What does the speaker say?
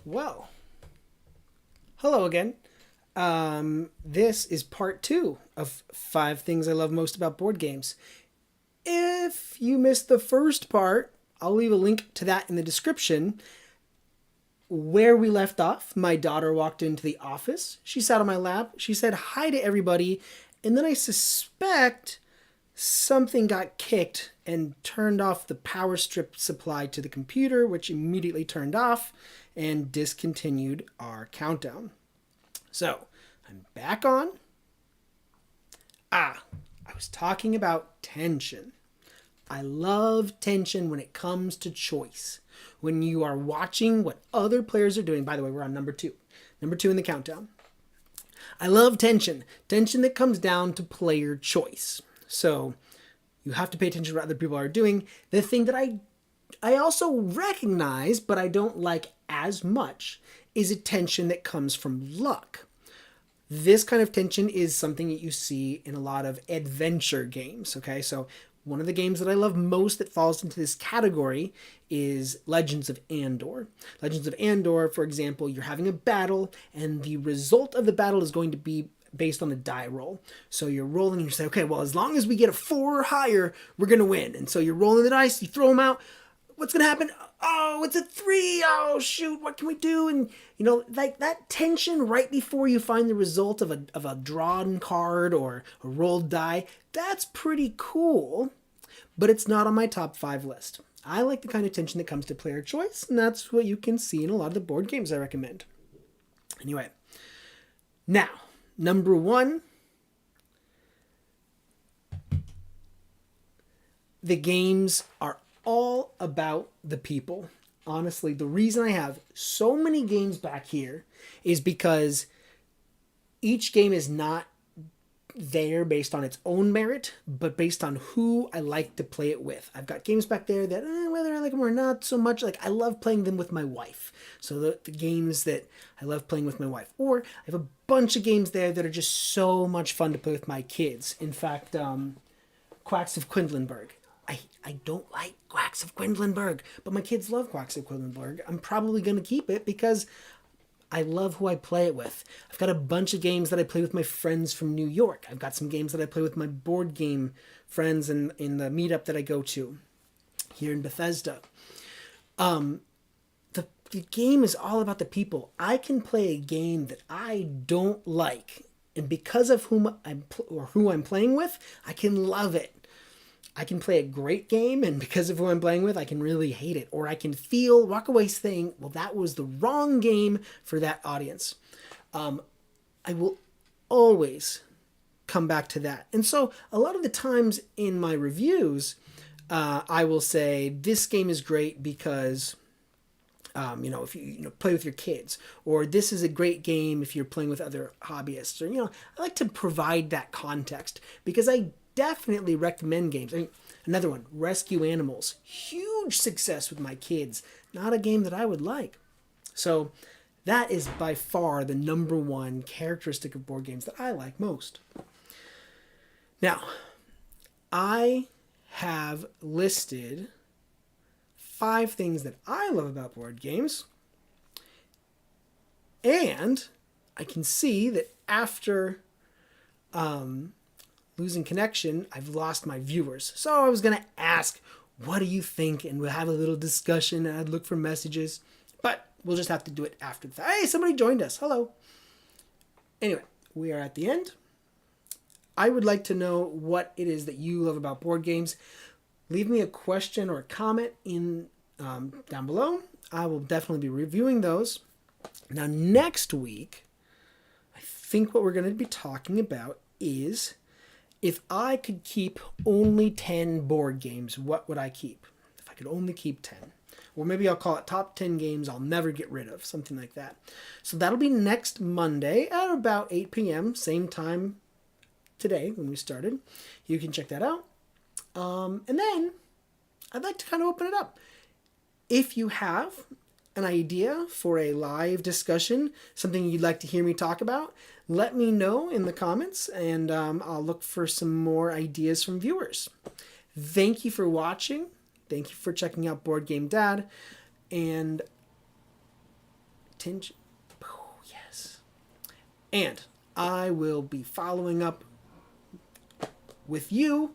Well, hello again. This is part two of 5 things I love most about board games. If you missed the first part, I'll leave a link to that in the description. Where we left off, my daughter walked into the office. She sat on my lap. She said hi to everybody. And then I suspect something got kicked and turned off the power strip supply to the computer, which immediately turned off and discontinued our countdown. So I'm back on. I was talking about tension. I love tension when it comes to choice. When you are watching what other players are doing, by the way, we're on number two. Number two in the countdown. I love tension. Tension that comes down to player choice. So you have to pay attention to what other people are doing. The thing that I also recognize, but I don't like as much, is a tension that comes from luck. This kind of tension is something that you see in a lot of adventure games. Okay, so one of the games that I love most that falls into this category is Legends of Andor. Legends of Andor, for example, you're having a battle, and the result of the battle is going to be based on a die roll. So you're rolling and you say, okay, well, as long as we get a 4 or higher, we're going to win. And so you're rolling the dice, you throw them out. What's going to happen? Oh, it's a 3. Oh, shoot, what can we do? And, like that tension right before you find the result of a drawn card or a rolled die, that's pretty cool, but it's not on my top 5 list. I like the kind of tension that comes to player choice, and that's what you can see in a lot of the board games I recommend. Anyway, now, number 1, the games are all about the people. Honestly, the reason I have so many games back here is because each game is not there based on its own merit, but based on who I like to play it with. I've got games back there that, whether I like them or not so much, like I love playing them with my wife. So the games that I love playing with my wife. Or I have a bunch of games there that are just so much fun to play with my kids. In fact, Quacks of Quedlinburg. I don't like Quacks of Quedlinburg, but my kids love Quacks of Quedlinburg. I'm probably going to keep it because I love who I play it with. I've got a bunch of games that I play with my friends from New York. I've got some games that I play with my board game friends in the meetup that I go to here in Bethesda. The game is all about the people. I can play a game that I don't like, and because of who I'm playing with, I can love it. I can play a great game, and because of who I'm playing with, I can really hate it. Or I can walk away saying, well, that was the wrong game for that audience. I will always come back to that. And so a lot of the times in my reviews, I will say, this game is great because, if you play with your kids, or this is a great game if you're playing with other hobbyists, or, I like to provide that context because I definitely recommend games. Another one, Rescue Animals. Huge success with my kids. Not a game that I would like. So that is by far the number 1 characteristic of board games that I like most. Now, I have listed 5 things that I love about board games. And I can see that after losing connection, I've lost my viewers. So I was going to ask, what do you think? And we'll have a little discussion, and I'd look for messages. But we'll just have to do it after the fact. Hey, somebody joined us. Hello. Anyway, we are at the end. I would like to know what it is that you love about board games. Leave me a question or a comment in down below. I will definitely be reviewing those. Now, next week, I think what we're going to be talking about is, if I could keep only 10 board games, what would I keep? If I could only keep 10. Or maybe I'll call it top 10 games I'll never get rid of, something like that. So that'll be next Monday at about 8 p.m., same time today when we started. You can check that out. And then I'd like to kind of open it up. If you have an idea for a live discussion, something you'd like to hear me talk about, let me know in the comments, and I'll look for some more ideas from viewers. Thank you for watching. Thank you for checking out Board Game Dad. And tension. Oh, yes. And I will be following up with you